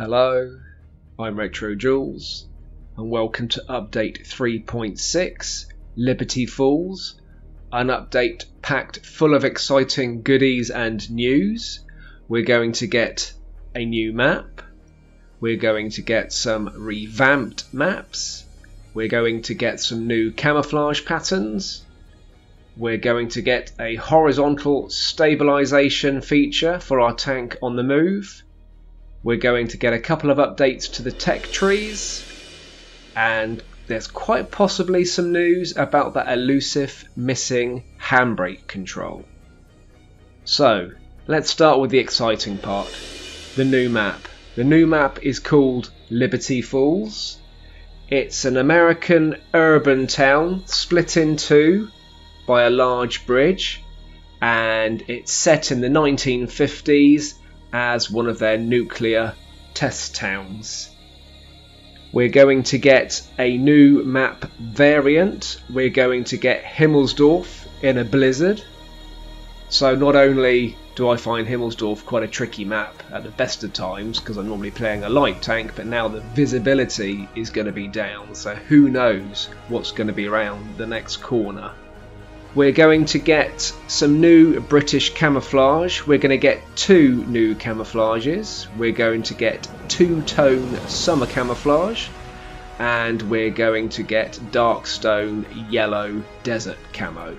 Hello, I'm RetroJules, and welcome to update 3.6, Liberty Falls, an update packed full of exciting goodies and news. We're going to get a new map, we're going to get some revamped maps, we're going to get some new camouflage patterns, we're going to get a horizontal stabilisation feature for our tank on the move. We're going to get a couple of updates to the tech trees, and there's quite possibly some news about that elusive missing handbrake control. So let's start with the exciting part, the new map. The new map is called Liberty Falls. It's an American urban town split in two by a large bridge, and it's set in the 1950s as one of their nuclear test towns. We're going to get a new map variant. We're going to get Himmelsdorf in a blizzard. So not only do I find Himmelsdorf quite a tricky map at the best of times because I'm normally playing a light tank, but now the visibility is going to be down, so who knows what's going to be around the next corner. We're going to get some new British camouflage. We're going to get two new camouflages. We're going to get two-tone summer camouflage, and we're going to get dark stone yellow desert camo.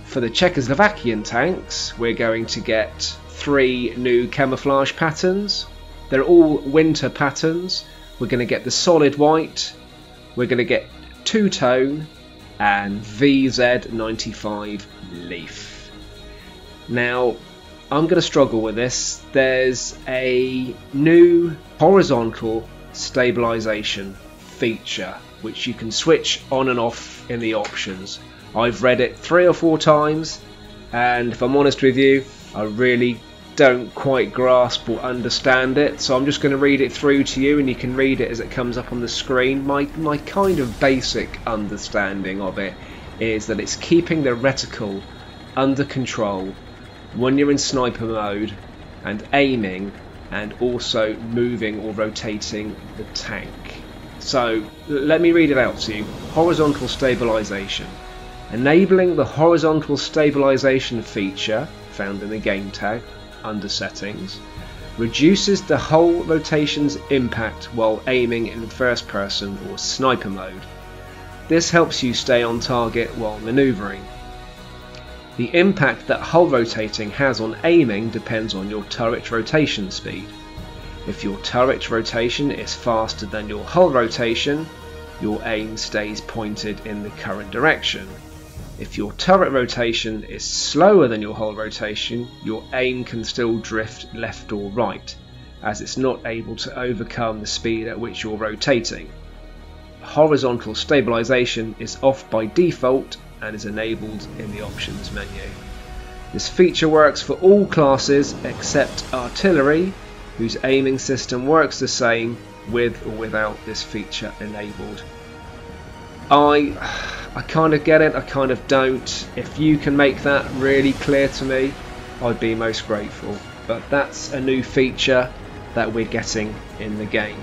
For the Czechoslovakian tanks, we're going to get three new camouflage patterns. They're all winter patterns. We're going to get the solid white, we're going to get two-tone, and VZ95 Leaf. Now, I'm going to struggle with this. There's a new horizontal stabilisation feature which you can switch on and off in the options. I've read it 3 or 4 times, and if I'm honest with you, I really don't quite grasp or understand it, so I'm just going to read it through to you and you can read it as it comes up on the screen. My kind of basic understanding of it is that it's keeping the reticle under control when you're in sniper mode and aiming, and also moving or rotating the tank. So let me read it out to you. Horizontal stabilisation. Enabling the horizontal stabilisation feature found in the game tag under settings reduces the hull rotation's impact while aiming in first person or sniper mode. This helps you stay on target while maneuvering. The impact that hull rotating has on aiming depends on your turret rotation speed. If your turret rotation is faster than your hull rotation, your aim stays pointed in the current direction. If your turret rotation is slower than your hull rotation, your aim can still drift left or right, as it's not able to overcome the speed at which you're rotating. Horizontal stabilisation is off by default and is enabled in the options menu. This feature works for all classes except artillery, whose aiming system works the same with or without this feature enabled. I kind of get it, I kind of don't. If you can make that really clear to me, I'd be most grateful. But that's a new feature that we're getting in the game.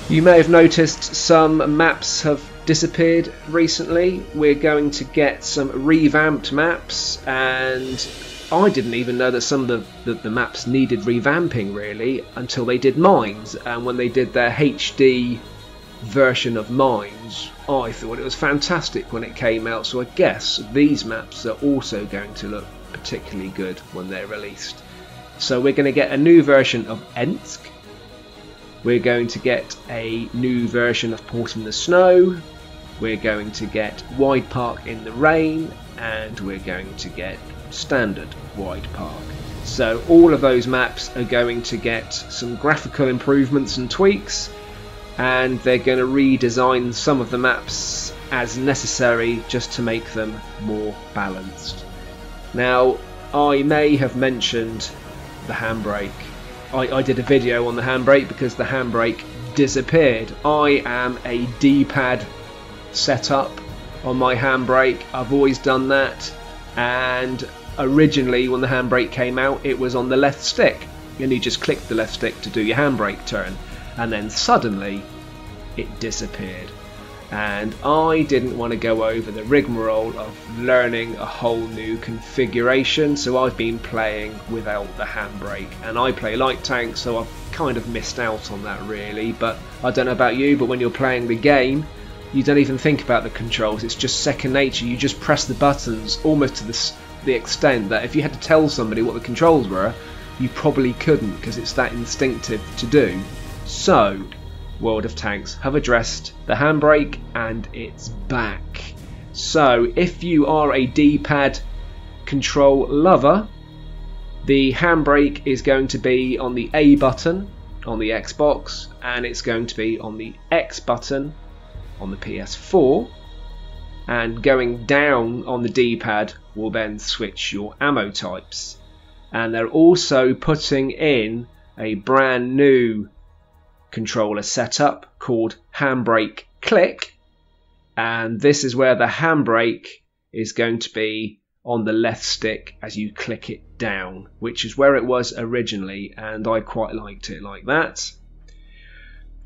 You may have noticed some maps have disappeared recently. We're going to get some revamped maps, and I didn't even know that some of the maps needed revamping really until they did mines, and when they did their HD version of mines, I thought it was fantastic when it came out, so I guess these maps are also going to look particularly good when they're released. So we're going to get a new version of Ensk, we're going to get a new version of Port in the Snow, we're going to get Wide Park in the Rain, and we're going to get Standard Wide Park. So all of those maps are going to get some graphical improvements and tweaks, and they're going to redesign some of the maps as necessary just to make them more balanced. Now, I may have mentioned the handbrake. I did a video on the handbrake because the handbrake disappeared. I am a D-pad setup on my handbrake. I've always done that, and originally when the handbrake came out it was on the left stick. and you just click the left stick to do your handbrake turn, and then suddenly it disappeared. And I didn't want to go over the rigmarole of learning a whole new configuration, so I've been playing without the handbrake. And I play light tank, so I've kind of missed out on that really. But I don't know about you, but when you're playing the game, you don't even think about the controls. It's just second nature. You just press the buttons almost to the extent that if you had to tell somebody what the controls were, you probably couldn't, because it's that instinctive to do. So World of Tanks have addressed the handbrake and it's back. So if you are a D-pad control lover, the handbrake is going to be on the A button on the Xbox, and it's going to be on the X button on the PS4, and going down on the D-pad will then switch your ammo types. And they're also putting in a brand new controller setup called handbrake click, and this is where the handbrake is going to be on the left stick as you click it down, which is where it was originally, and I quite liked it like that.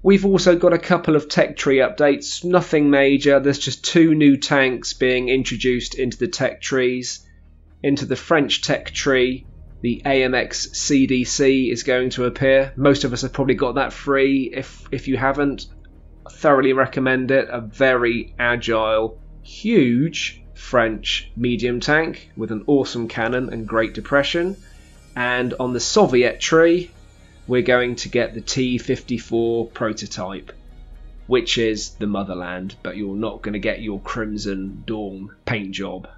We've also got a couple of tech tree updates, nothing major. There's just 2 new tanks being introduced into the tech trees. Into the French tech tree, the AMX CDC is going to appear. Most of us have probably got that free. If you haven't, I thoroughly recommend it. A very agile, huge French medium tank with an awesome cannon and great depression. And on the Soviet tree, we're going to get the T-54 prototype, which is the motherland, but you're not going to get your Crimson Dawn paint job.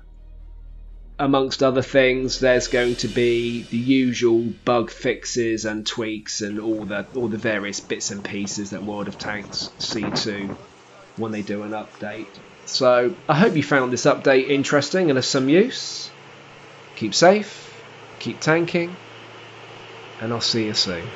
Amongst other things, there's going to be the usual bug fixes and tweaks and all the various bits and pieces that World of Tanks see to when they do an update. So I hope you found this update interesting and of some use. Keep safe, keep tanking, and I'll see you soon.